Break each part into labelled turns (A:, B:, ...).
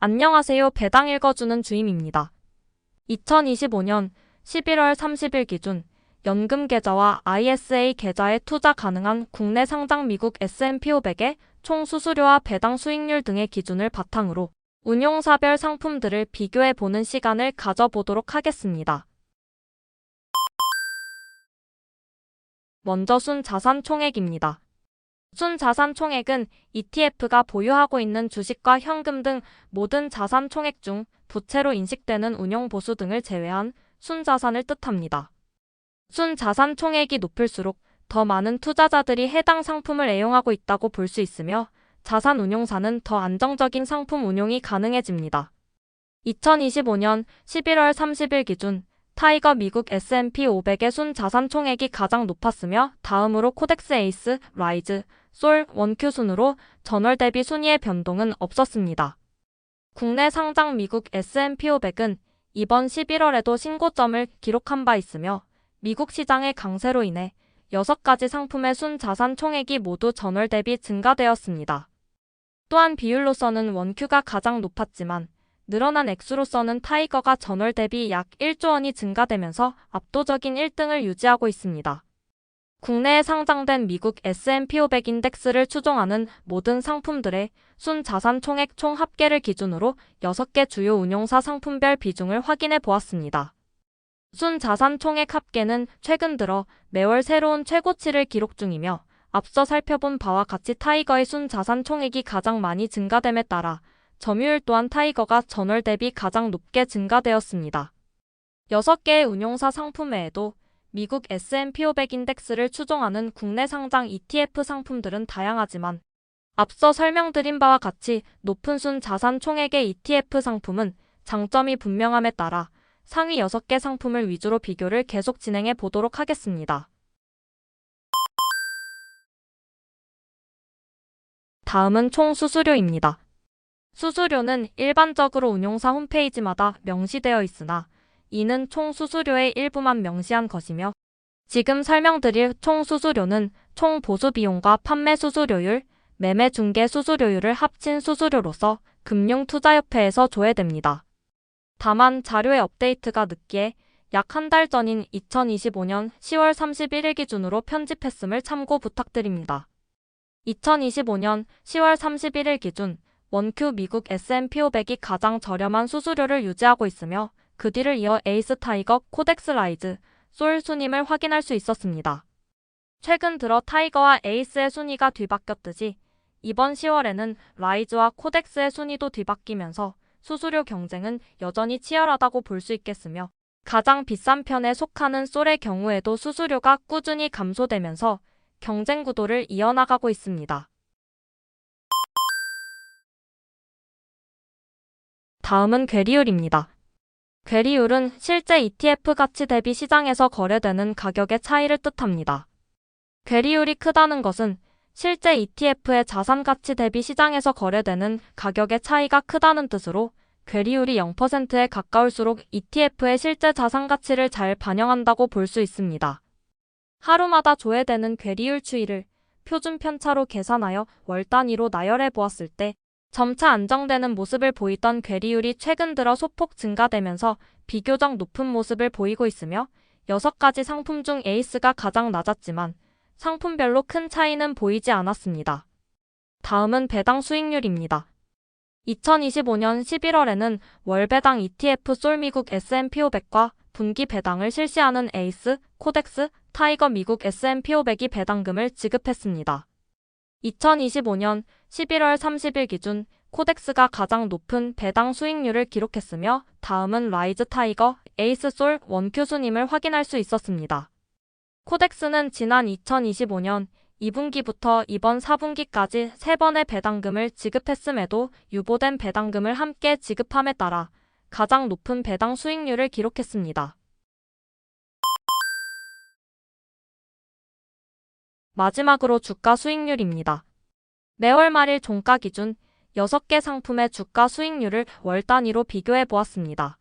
A: 안녕하세요. 배당 읽어주는 주임입니다. 2025년 11월 30일 기준 연금 계좌와 ISA 계좌에 투자 가능한 국내 상장 미국 S&P 500의 총 수수료와 배당 수익률 등의 기준을 바탕으로 운용사별 상품들을 비교해 보는 시간을 가져보도록 하겠습니다. 먼저 순자산 총액입니다. 순자산 총액은 ETF가 보유하고 있는 주식과 현금 등 모든 자산 총액 중 부채로 인식되는 운용보수 등을 제외한 순자산을 뜻합니다. 순자산 총액이 높을수록 더 많은 투자자들이 해당 상품을 애용하고 있다고 볼 수 있으며 자산 운용사는 더 안정적인 상품 운용이 가능해집니다. 2025년 11월 30일 기준 타이거 미국 S&P 500의 순자산 총액이 가장 높았으며 다음으로 코덱스 에이스, 라이즈, 솔, 원큐 순으로 전월 대비 순위의 변동은 없었습니다. 국내 상장 미국 S&P 500은 이번 11월에도 신고점을 기록한 바 있으며 미국 시장의 강세로 인해 6가지 상품의 순자산 총액이 모두 전월 대비 증가되었습니다. 또한 비율로서는 원큐가 가장 높았지만 늘어난 액수로서는 타이거가 전월 대비 약 1조 원이 증가되면서 압도적인 1등을 유지하고 있습니다. 국내에 상장된 미국 S&P 500 인덱스를 추종하는 모든 상품들의 순자산 총액 총 합계를 기준으로 6개 주요 운용사 상품별 비중을 확인해 보았습니다. 순자산 총액 합계는 최근 들어 매월 새로운 최고치를 기록 중이며 앞서 살펴본 바와 같이 타이거의 순자산 총액이 가장 많이 증가됨에 따라 점유율 또한 타이거가 전월 대비 가장 높게 증가되었습니다. 6개의 운용사 상품 외에도 미국 S&P 500 인덱스를 추종하는 국내 상장 ETF 상품들은 다양하지만 앞서 설명드린 바와 같이 높은 순자산 총액의 ETF 상품은 장점이 분명함에 따라 상위 6개 상품을 위주로 비교를 계속 진행해 보도록 하겠습니다. 다음은 총 수수료입니다. 수수료는 일반적으로 운용사 홈페이지마다 명시되어 있으나 이는 총 수수료의 일부만 명시한 것이며 지금 설명드릴 총 수수료는 총 보수 비용과 판매 수수료율, 매매 중개 수수료율을 합친 수수료로서 금융투자협회에서 조회됩니다. 다만 자료의 업데이트가 늦기에 약 한 달 전인 2025년 10월 31일 기준으로 편집했음을 참고 부탁드립니다. 2025년 10월 31일 기준 원큐 미국 S&P 500이 가장 저렴한 수수료를 유지하고 있으며 그 뒤를 이어 에이스 타이거, 코덱스 라이즈, 솔 순임을 확인할 수 있었습니다. 최근 들어 타이거와 에이스의 순위가 뒤바뀌었듯이 이번 10월에는 라이즈와 코덱스의 순위도 뒤바뀌면서 수수료 경쟁은 여전히 치열하다고 볼 수 있겠으며 가장 비싼 편에 속하는 솔의 경우에도 수수료가 꾸준히 감소되면서 경쟁 구도를 이어나가고 있습니다. 다음은 괴리율입니다. 괴리율은 실제 ETF 가치 대비 시장에서 거래되는 가격의 차이를 뜻합니다. 괴리율이 크다는 것은 실제 ETF의 자산 가치 대비 시장에서 거래되는 가격의 차이가 크다는 뜻으로 괴리율이 0%에 가까울수록 ETF의 실제 자산 가치를 잘 반영한다고 볼 수 있습니다. 하루마다 조회되는 괴리율 추이를 표준 편차로 계산하여 월 단위로 나열해 보았을 때 점차 안정되는 모습을 보이던 괴리율이 최근 들어 소폭 증가되면서 비교적 높은 모습을 보이고 있으며 6가지 상품 중 에이스가 가장 낮았지만 상품별로 큰 차이는 보이지 않았습니다. 다음은 배당 수익률입니다. 2025년 11월에는 월 배당 ETF 솔 미국 S&P 500과 분기 배당을 실시하는 에이스, 코덱스, 타이거 미국 S&P 500이 배당금을 지급했습니다. 2025년 11월 30일 기준 코덱스가 가장 높은 배당 수익률을 기록했으며 다음은 라이즈 타이거, 에이스 솔, 원큐 순임을 확인할 수 있었습니다. 코덱스는 지난 2025년 2분기부터 이번 4분기까지 3번의 배당금을 지급했음에도 유보된 배당금을 함께 지급함에 따라 가장 높은 배당 수익률을 기록했습니다. 마지막으로 주가 수익률입니다. 매월 말일 종가 기준 6개 상품의 주가 수익률을 월 단위로 비교해 보았습니다.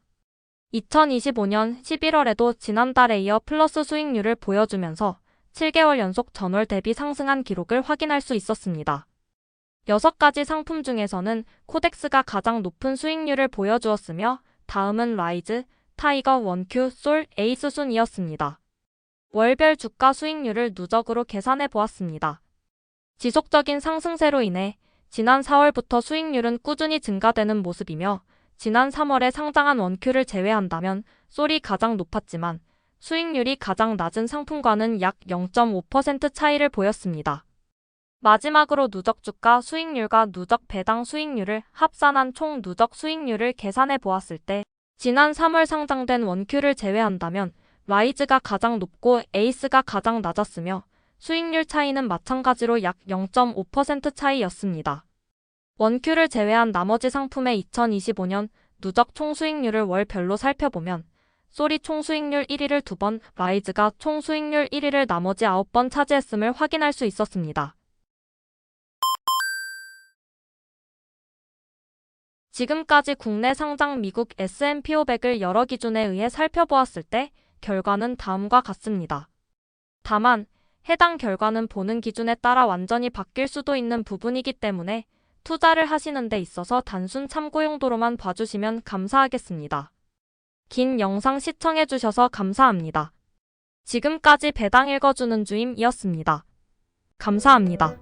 A: 2025년 11월에도 지난달에 이어 플러스 수익률을 보여주면서 7개월 연속 전월 대비 상승한 기록을 확인할 수 있었습니다. 6가지 상품 중에서는 코덱스가 가장 높은 수익률을 보여주었으며 다음은 라이즈, 타이거, 원큐, 솔, 에이스 순이었습니다. 월별 주가 수익률을 누적으로 계산해 보았습니다. 지속적인 상승세로 인해 지난 4월부터 수익률은 꾸준히 증가되는 모습이며 지난 3월에 상장한 원큐를 제외한다면 솔이 가장 높았지만 수익률이 가장 낮은 상품과는 약 0.5% 차이를 보였습니다. 마지막으로 누적 주가 수익률과 누적 배당 수익률을 합산한 총 누적 수익률을 계산해 보았을 때 지난 3월 상장된 원큐를 제외한다면 라이즈가 가장 높고 에이스가 가장 낮았으며 수익률 차이는 마찬가지로 약 0.5% 차이였습니다. 원큐를 제외한 나머지 상품의 2025년 누적 총수익률을 월별로 살펴보면 솔이 총수익률 1위를 2번, 라이즈가 총수익률 1위를 나머지 9번 차지했음을 확인할 수 있었습니다. 지금까지 국내 상장 미국 S&P 500을 여러 기준에 의해 살펴보았을 때 결과는 다음과 같습니다. 다만 해당 결과는 보는 기준에 따라 완전히 바뀔 수도 있는 부분이기 때문에 투자를 하시는 데 있어서 단순 참고 용도로만 봐주시면 감사하겠습니다. 긴 영상 시청해주셔서 감사합니다. 지금까지 배당 읽어주는 주임이었습니다. 감사합니다.